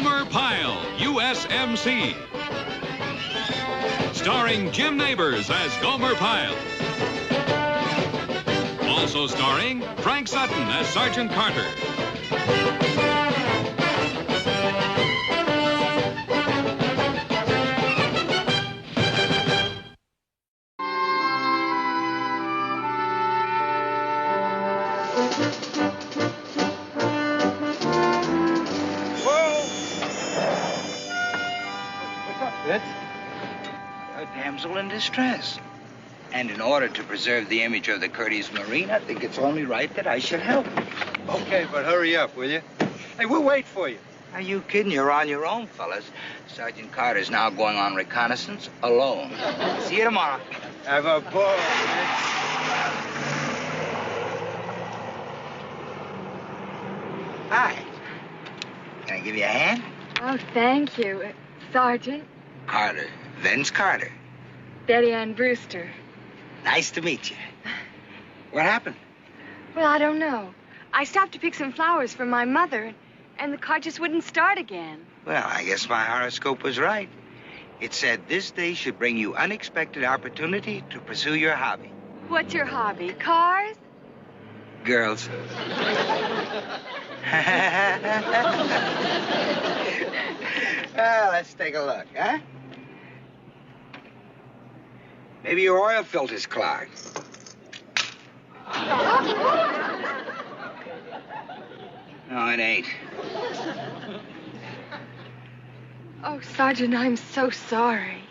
Gomer Pyle, USMC. Starring Jim Neighbors as Gomer Pyle. Also starring Frank Sutton as Sergeant Carter. A damsel in distress. And in order to preserve the image of the courteous Marine, I think it's only right that I should help. Okay, but hurry up, will you? Hey, we'll wait for you. Are you kidding? You're on your own, fellas. Sergeant Carter's now going on reconnaissance alone. See you tomorrow. Have a ball, man. Hi. Can I give you a hand? Oh, thank you. Sergeant? Carter. Vince Carter. Betty Ann Brewster. Nice to meet you. What happened? Well, I don't know. I stopped to pick some flowers for my mother, and the car just wouldn't start again. Well, I guess my horoscope was right. It said this day should bring you unexpected opportunity to pursue your hobby. What's your hobby? Cars? Girls. Well, let's take a look, huh? Maybe your oil filter's clogged. No, it ain't. Oh, Sergeant, I'm so sorry.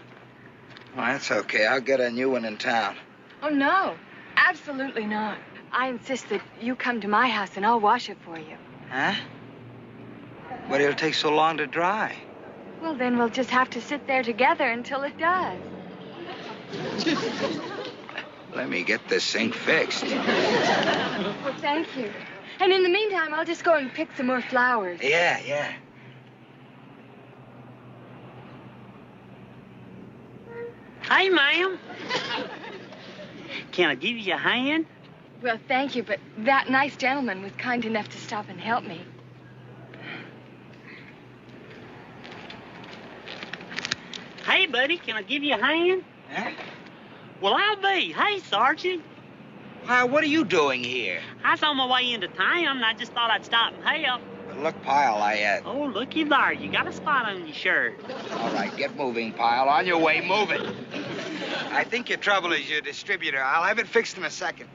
Well, that's okay. I'll get a new one in town. Oh, no. Absolutely not. I insist that you come to my house and I'll wash it for you. Huh? But it'll take so long to dry. Well, then we'll just have to sit there together until it does. Let me get this sink fixed. Well, thank you. And in the meantime, I'll just go and pick some more flowers. Yeah. Hey, ma'am. Can I give you a hand? Well, thank you, but that nice gentleman was kind enough to stop and help me. Hey, buddy, can I give you a hand? Huh? Well, I'll be. Hey, Sergeant. Pyle, what are you doing here? I was on my way into town, and I just thought I'd stop and help. Look, Pyle, Oh, looky there. You got a spot on your shirt. All right, get moving, Pyle. On your way, move it. I think your trouble is your distributor. I'll have it fixed in a second.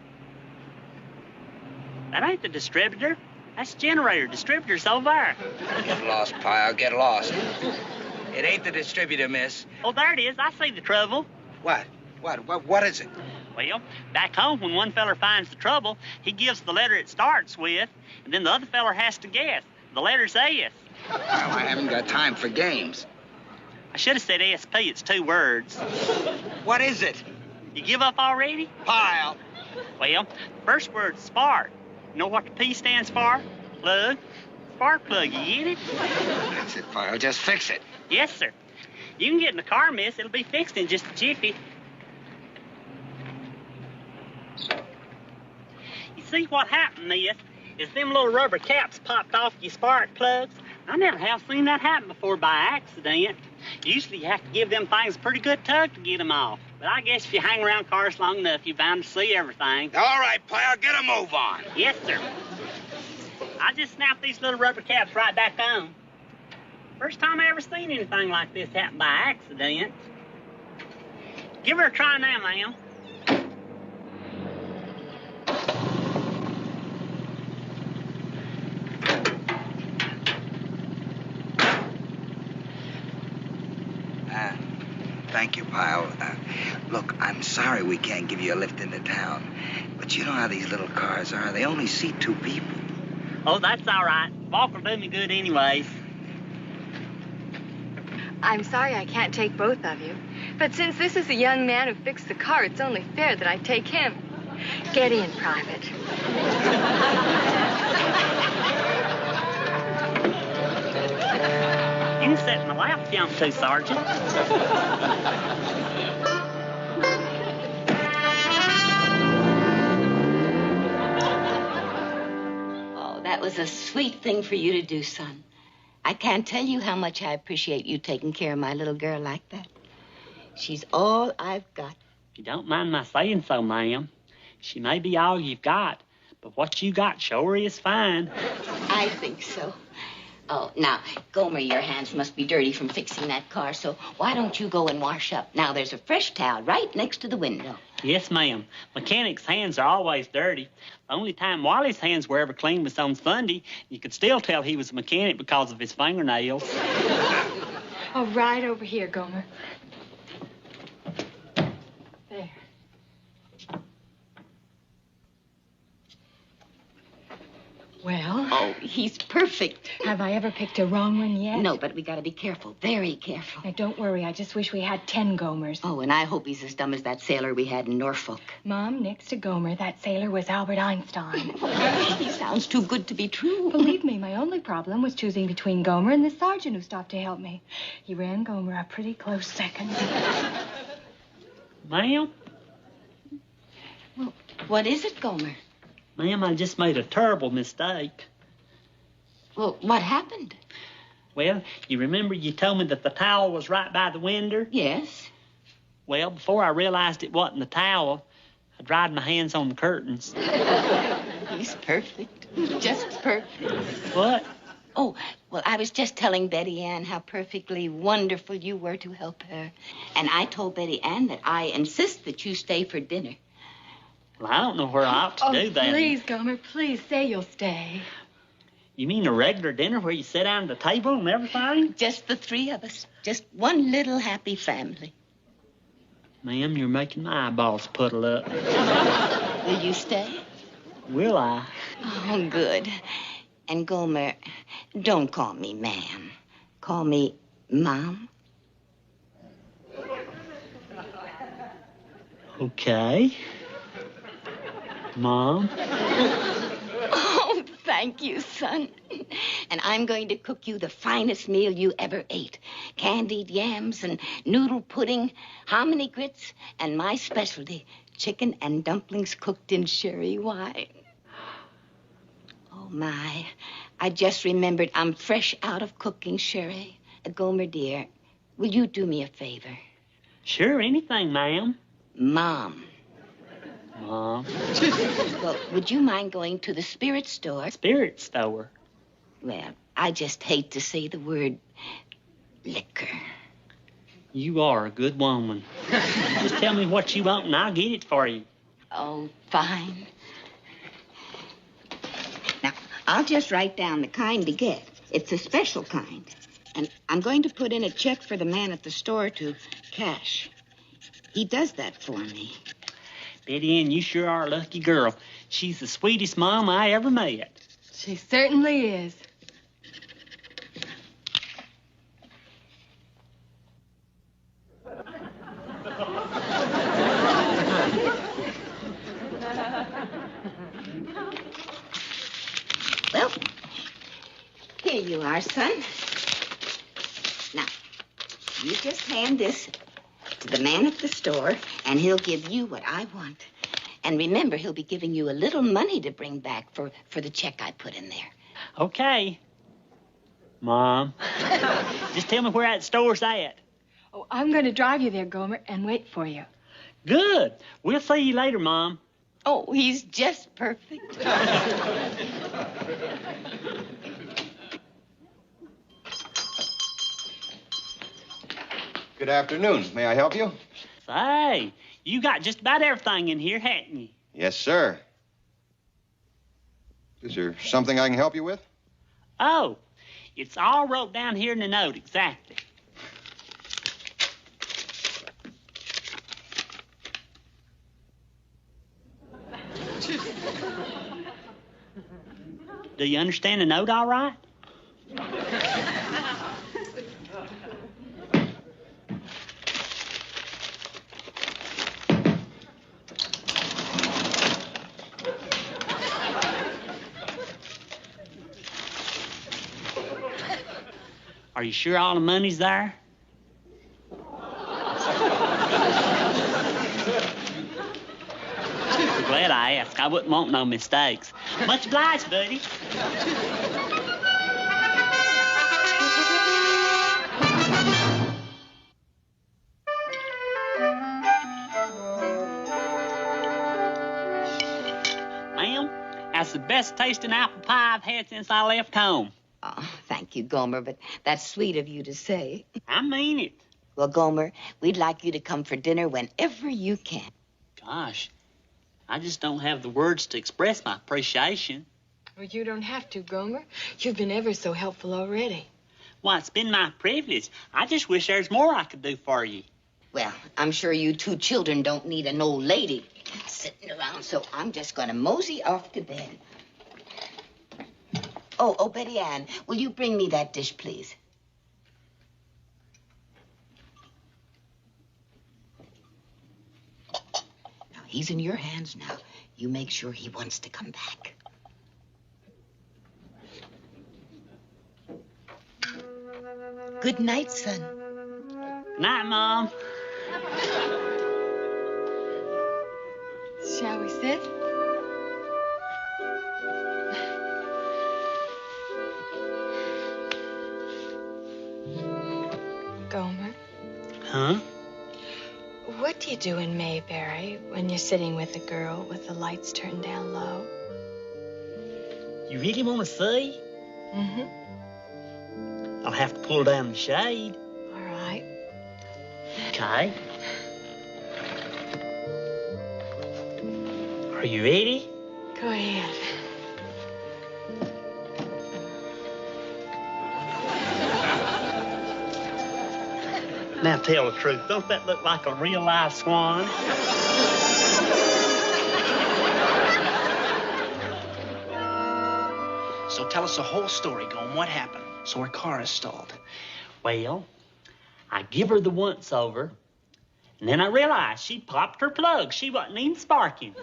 That ain't the distributor. That's the generator. Distributor's over there. Get lost, Pyle, get lost. It ain't the distributor, miss. Oh, there it is. I see the trouble. What is it? Well, back home, when one feller finds the trouble, he gives the letter it starts with, and then the other feller has to guess. The letter's S. Well, I haven't got time for games. I should have said SP. It's 2 words. What is it? You give up already? Pyle. Well, first word's spark. You know what the P stands for? Plug. Spark plug, you get it? That's it, Pyle. Just fix it. Yes, sir. You can get in the car, miss. It'll be fixed in just a jiffy. You see, what happened, miss, is them little rubber caps popped off your spark plugs. I never have seen that happen before by accident. Usually you have to give them things a pretty good tug to get them off. But I guess if you hang around cars long enough, you're bound to see everything. All right, Pyle, get a move on. Yes, sir. I just snapped these little rubber caps right back on. First time I ever seen anything like this happen by accident. Give her a try now, ma'am. Thank you, Pyle. Look, I'm sorry we can't give you a lift into town. But you know how these little cars are. They only seat 2 people. Oh, that's all right. Walk will do me good anyways. I'm sorry I can't take both of you. But since this is the young man who fixed the car, it's only fair that I take him. Get in, Private. You can sit in my lap if you want to, Sergeant. Oh, that was a sweet thing for you to do, son. I can't tell you how much I appreciate you taking care of my little girl like that. She's all I've got. You don't mind my saying so, ma'am. She may be all you've got, but what you got sure is fine. I think so. Oh, now, Gomer, your hands must be dirty from fixing that car, so why don't you go and wash up? Now, there's a fresh towel right next to the window. Yes, ma'am. Mechanics' hands are always dirty. The only time Wally's hands were ever clean was on Sunday. You could still tell he was a mechanic because of his fingernails. Oh, right over here, Gomer. There. Well? Oh, he's perfect. Have I ever picked a wrong one yet? No, but we gotta be careful, very careful. Now, don't worry. I just wish we had 10 Gomers. Oh, and I hope he's as dumb as that sailor we had in Norfolk. Mom, next to Gomer, that sailor was Albert Einstein. He sounds too good to be true. Believe me, my only problem was choosing between Gomer and the sergeant who stopped to help me. He ran Gomer a pretty close second. Ma'am? Well, what is it, Gomer? Ma'am, I just made a terrible mistake. Well, what happened? Well, you remember you told me that the towel was right by the window? Yes. Well, before I realized it wasn't the towel, I dried my hands on the curtains. He's perfect. Just perfect. What? Oh, well, I was just telling Betty Ann how perfectly wonderful you were to help her. And I told Betty Ann that I insist that you stay for dinner. Well, I don't know where I ought to do that. Please, Gomer, please say you'll stay. You mean a regular dinner where you sit down at the table and everything? Just the three of us. Just one little happy family. Ma'am, you're making my eyeballs puddle up. Will you stay? Will I? Oh, good. And Gomer, don't call me ma'am. Call me Mom. Okay. Mom? Oh, thank you, son. And I'm going to cook you the finest meal you ever ate. Candied yams and noodle pudding, hominy grits, and my specialty, chicken and dumplings cooked in sherry wine. Oh, my. I just remembered I'm fresh out of cooking sherry. Gomer, dear, will you do me a favor? Sure, anything, ma'am. Mom. Mom? Well, would you mind going to the spirit store? Spirit store? Well, I just hate to say the word liquor. You are a good woman. Just tell me what you want and I'll get it for you. Oh, fine. Now, I'll just write down the kind to get. It's a special kind. And I'm going to put in a check for the man at the store to cash. He does that for me. Betty Ann, you sure are a lucky girl. She's the sweetest mom I ever met. She certainly is. Well, here you are, son. Now, you just hand this to the man at the store, and he'll give you what I want. And remember, he'll be giving you a little money to bring back for the check I put in there. Okay. Mom. Just tell me where that store's at. Oh, I'm going to drive you there, Gomer, and wait for you. Good. We'll see you later, Mom. Oh, he's just perfect. Good afternoon. May I help you? Say, you got just about everything in here, haven't you? Yes, sir. Is there something I can help you with? Oh, it's all wrote down here in the note, exactly. Do you understand the note all right? Are you sure all the money's there? I'm glad I asked. I wouldn't want no mistakes. Much obliged, buddy. That's the best tasting apple pie I've had since I left home. Oh, thank you, Gomer, but that's sweet of you to say. I mean it. Well, Gomer, we'd like you to come for dinner whenever you can. Gosh, I just don't have the words to express my appreciation. Well, you don't have to, Gomer. You've been ever so helpful already. Well, it's been my privilege. I just wish there's more I could do for you. Well, I'm sure you two children don't need an old lady sitting around, so I'm just going to mosey off to bed. Oh, Betty Ann, will you bring me that dish, please? Now, he's in your hands now. You make sure he wants to come back. Good night, son. Night, Mom. Shall we sit? Gomer, Huh? what do you do in Mayberry when you're sitting with a girl with the lights turned down low? You really want to see? Mm-hmm. I'll have to pull down the shade. All right. Okay. Are you ready? Go ahead. Now tell the truth. Don't that look like a real live swan? So tell us the whole story, Gomer. What happened? So her car is stalled. Well, I give her the once over, and then I realized she popped her plug. She wasn't even sparking.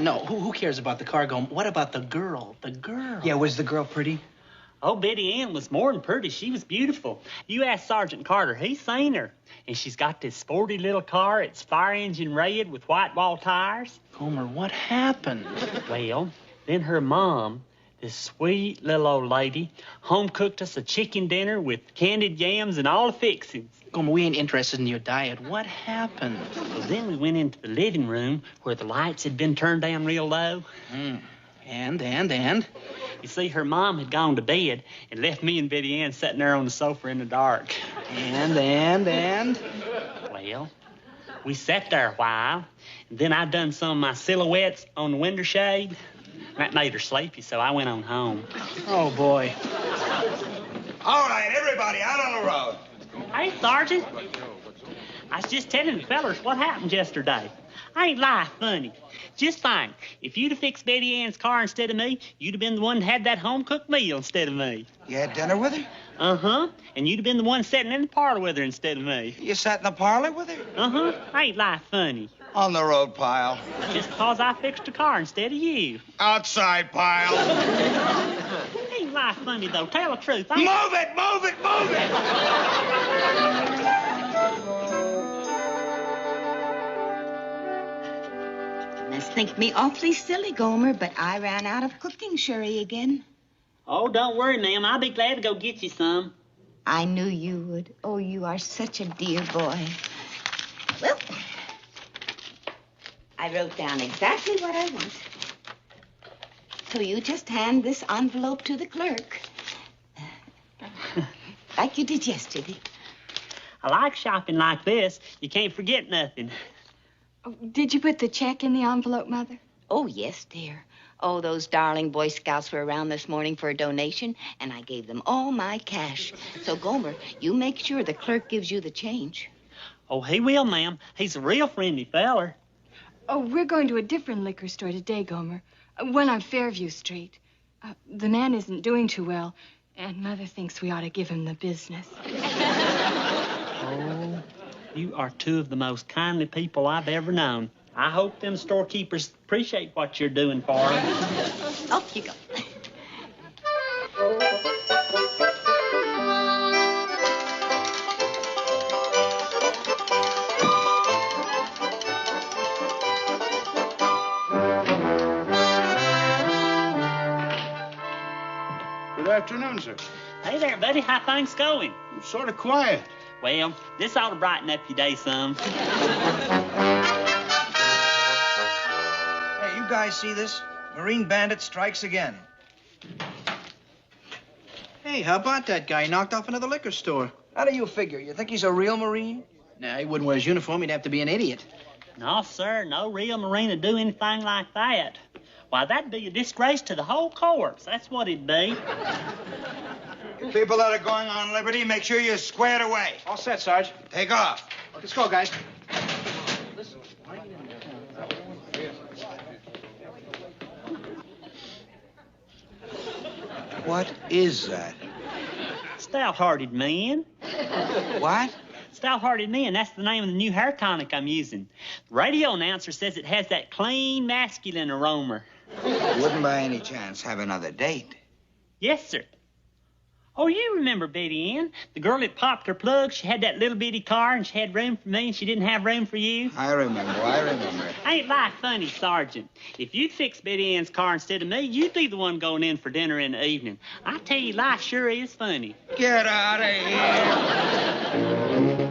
No, who cares about the car, Gomer? What about the girl? The girl. Yeah, was the girl pretty? Oh, Betty Ann was more than pretty. She was beautiful. You ask Sergeant Carter. He's seen her. And she's got this sporty little car. It's fire engine red with white wall tires. Gomer, what happened? Well, then her mom, this sweet little old lady, home cooked us a chicken dinner with candied yams and all the fixings. Gomer, we ain't interested in your diet. What happened? Well, then we went into the living room where the lights had been turned down real low. And? You see, her mom had gone to bed and left me and Betty Ann sitting there on the sofa in the dark. And? Well, we sat there a while, and then I done some of my silhouettes on the window shade. That made her sleepy, so I went on home. Oh, boy. All right, everybody, out on the road. Hey, Sergeant. I was just telling the fellers what happened yesterday. I ain't lie funny. Just think, if you'd have fixed Betty Ann's car instead of me, you'd have been the one that had that home-cooked meal instead of me. You had dinner with her? Uh-huh. And you'd have been the one sitting in the parlor with her instead of me. You sat in the parlor with her? Uh-huh. I ain't lie funny. On the road, Pyle. Just because I fixed a car instead of you. Outside, Pyle. Ain't lie funny, though. Tell the truth. Move it! Must think me awfully silly, Gomer, but I ran out of cooking sherry again. Oh, don't worry, ma'am. I'll be glad to go get you some. I knew you would. Oh, you are such a dear boy. Well, I wrote down exactly what I want. So you just hand this envelope to the clerk. Like you did yesterday. I like shopping like this. You can't forget nothing. Oh, did you put the check in the envelope, Mother? Oh, yes, dear. Oh, those darling Boy Scouts were around this morning for a donation, and I gave them all my cash. So, Gomer, you make sure the clerk gives you the change. Oh, he will, ma'am. He's a real friendly feller. Oh, we're going to a different liquor store today, Gomer. One on Fairview Street. The man isn't doing too well, and Mother thinks we ought to give him the business. Oh, you are two of the most kindly people I've ever known. I hope them storekeepers appreciate what you're doing for them. Off you go. Good afternoon, sir. Hey there, buddy. How things going? It's sort of quiet. Well, this ought to brighten up your day some. Hey, you guys see this? Marine Bandit strikes again. Hey, how about that guy? He knocked off another liquor store. How do you figure? You think he's a real Marine? Nah, he wouldn't wear his uniform. He'd have to be an idiot. No, sir, no real Marine would do anything like that. Why, that'd be a disgrace to the whole corps. That's what it'd be. You people that are going on liberty, make sure you're squared away. All set, Sarge. Take off. Let's go, guys. What is that? Stout-hearted men. What? Stout-hearted men, that's the name of the new hair tonic I'm using. The radio announcer says it has that clean, masculine aroma. You wouldn't by any chance have another date? Yes, sir. Oh, you remember Betty Ann, the girl that popped her plug. She had that little bitty car, and she had room for me, and she didn't have room for you. I remember. Ain't life funny, Sergeant? If you'd fix Betty Ann's car instead of me, you'd be the one going in for dinner in the evening. I tell you, life sure is funny. Get out of here.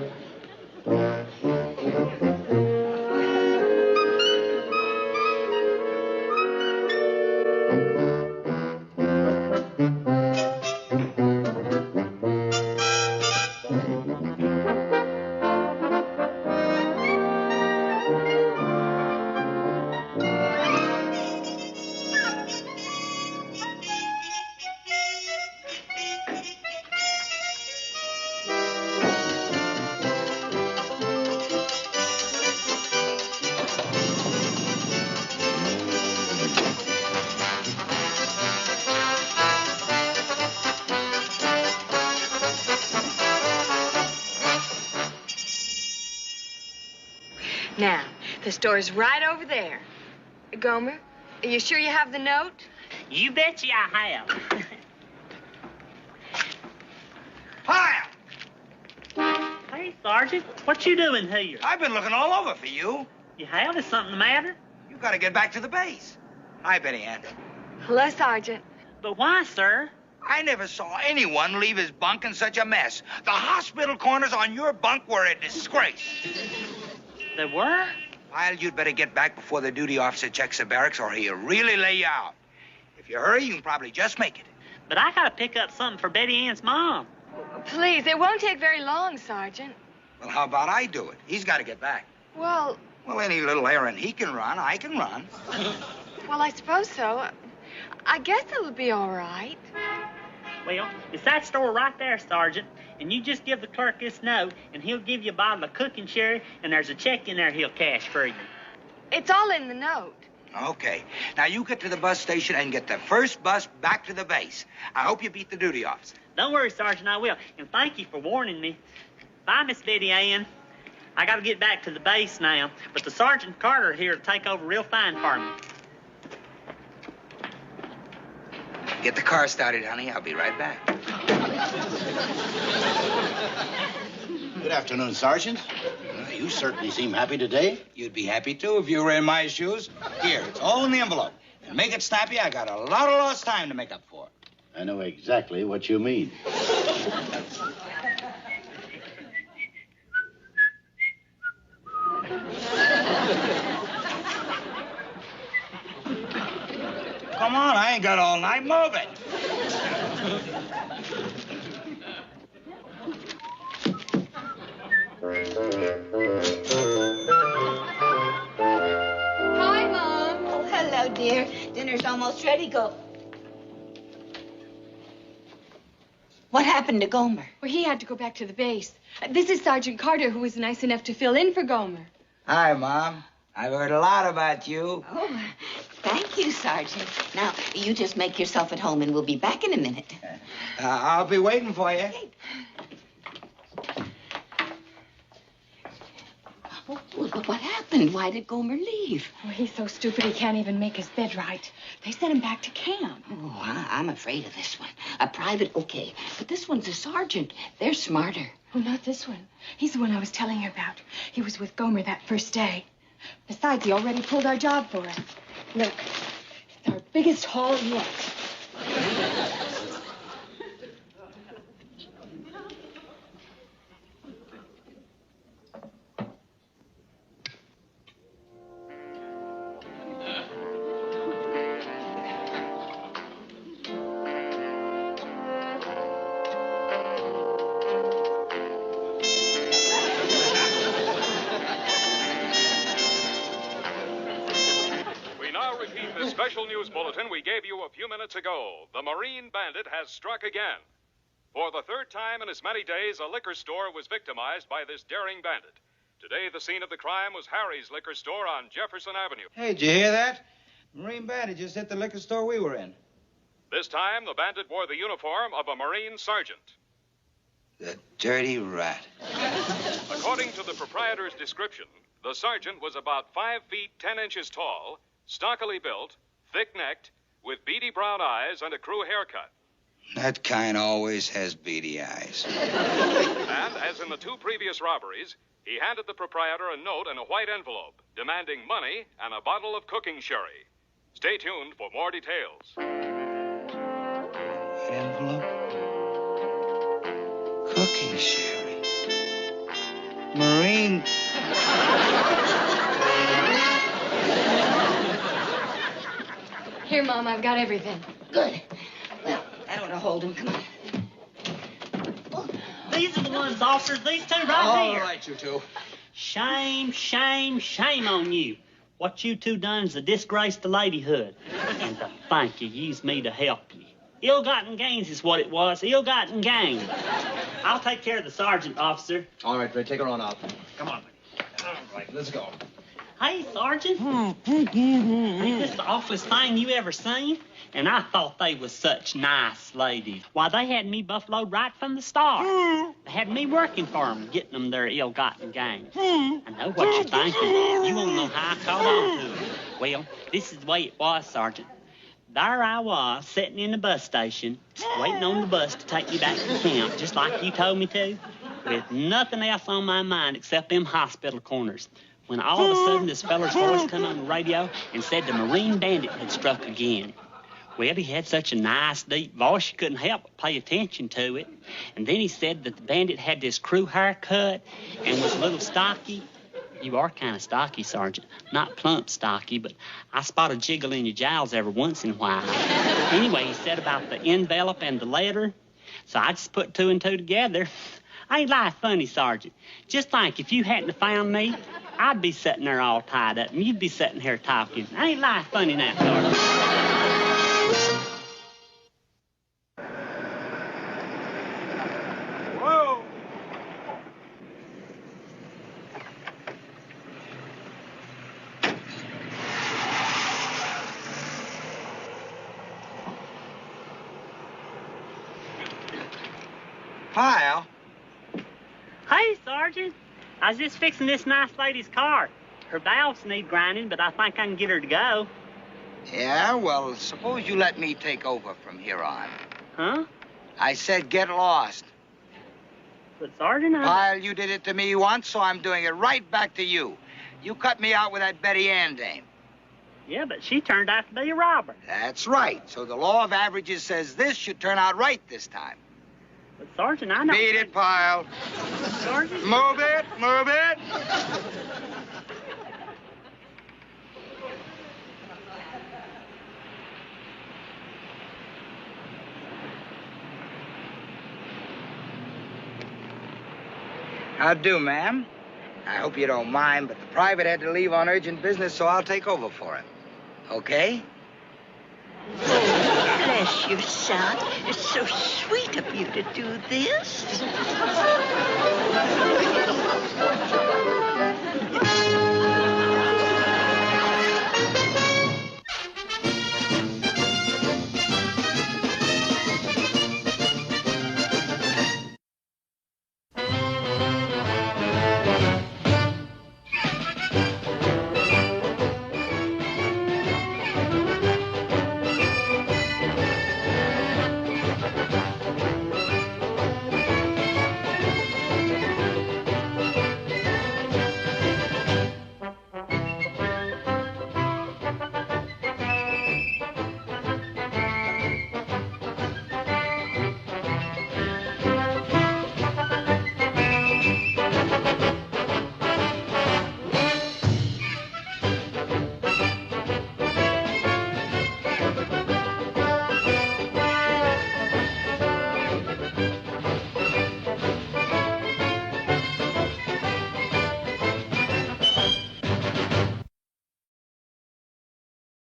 Now, the store's right over there. Gomer, are you sure you have the note? You betcha I have. Pyle! Hey, Sergeant, what you doing here? I've been looking all over for you. You have? Is something the matter? You gotta get back to the base. Hi, Betty Ann. Hello, Sergeant. But why, sir? I never saw anyone leave his bunk in such a mess. The hospital corners on your bunk were a disgrace. They were? Pyle, you'd better get back before the duty officer checks the barracks or he'll really lay you out. If you hurry, you can probably just make it. But I gotta pick up something for Betty Ann's mom. Please, it won't take very long, Sergeant. Well, how about I do it? He's got to get back. Well, Any little errand he can run, I can run. I suppose so. I guess it'll be all right. Well, it's that store right there, Sergeant. And you just give the clerk this note, and he'll give you a bottle of cooking sherry, and there's a check in there he'll cash for you. It's all in the note. Okay. Now, you get to the bus station and get the first bus back to the base. I hope you beat the duty officer. Don't worry, Sergeant, I will. And thank you for warning me. Bye, Miss Betty Ann. I gotta get back to the base now, but the Sergeant Carter here to take over real fine for me. Get the car started, honey. I'll be right back. Good afternoon, Sergeant. You certainly seem happy today. You'd be happy, too, if you were in my shoes. Here, it's all in the envelope. And make it snappy. I got a lot of lost time to make up for. I know exactly what you mean. Come on, I ain't got all night. Move it. Hi, Mom. Oh, hello, dear. Dinner's almost ready. Go. What happened to Gomer? Well, he had to go back to the base. This is Sergeant Carter, who was nice enough to fill in for Gomer. Hi, Mom. I've heard a lot about you. Oh, thank you, Sergeant. Now, you just make yourself at home, and we'll be back in a minute. I'll be waiting for you. Oh, what happened? Why did Gomer leave? Oh, he's so stupid he can't even make his bed right. They sent him back to camp. Oh, I'm afraid of this one. A private, okay. But this one's a sergeant. They're smarter. Oh, not this one. He's the one I was telling you about. He was with Gomer that first day. Besides, he already pulled our job for us. Look, it's our biggest haul yet. repeat this special news bulletin we gave you a few minutes ago. The Marine Bandit has struck again. For the third time in as many days, a liquor store was victimized by this daring bandit. Today, the scene of the crime was Harry's liquor store on Jefferson Avenue. Hey, did you hear that? Marine Bandit just hit the liquor store we were in. This time, the bandit wore the uniform of a Marine sergeant. The dirty rat. According to the proprietor's description, the sergeant was about 5 feet 10 inches tall, stockily built, thick-necked, with beady brown eyes and a crew haircut. That kind always has beady eyes. And, as in the 2 previous robberies, he handed the proprietor a note in a white envelope, demanding money and a bottle of cooking sherry. Stay tuned for more details. White envelope? Cooking sherry. Marine. Here, Mom, I've got everything. Good. Well, that ought to hold him. Come on. These are the ones, officer. These two right here. All right, you two. Shame, shame, shame on you. What you two done is a disgrace to ladyhood. And to thank you used me to help you. Ill-gotten gains is what it was. Ill-gotten gains. I'll take care of the sergeant, officer. All right, Ray, take her on out. Come on. All right, let's go. Hey, Sergeant. Ain't this the awfulest thing you ever seen? And I thought they was such nice ladies. Why, they had me buffaloed right from the start. They had me working for them, getting them their ill-gotten gains. I know what you're thinking. You won't know how I caught on to it. Well, this is the way it was, Sergeant. There I was, sitting in the bus station, waiting on the bus to take me back to camp, just like you told me to, with nothing else on my mind except them hospital corners. When all of a sudden this feller's voice come on the radio and said the Marine Bandit had struck again. Well, he had such a nice, deep voice you couldn't help but pay attention to it. And then he said that the bandit had this crew haircut and was a little stocky. You are kind of stocky, Sergeant. Not plump stocky, but I spot a jiggle in your jowls every once in a while. Anyway, he said about the envelope and the letter. So I just put 2 and 2 together. Ain't life funny, Sergeant? Just think, if you hadn't have found me, I'd be sitting there all tied up, and you'd be sitting here talking. Ain't life funny now, Sergeant? Whoa! Pyle. Hey, Sergeant. I was just fixing this nice lady's car. Her valves need grinding, but I think I can get her to go. Yeah, well, suppose you let me take over from here on. Huh? I said get lost. But, Sergeant, Pyle, you did it to me once, so I'm doing it right back to you. You cut me out with that Betty Ann dame. Yeah, but she turned out to be a robber. That's right. So the law of averages says this should turn out right this time. But, Sergeant, I know... Beat it, Pyle. Sergeant? Move it, move it. How'd do, ma'am? I hope you don't mind, but the private had to leave on urgent business, so I'll take over for him. Okay? Bless you, son. It's so sweet of you to do this.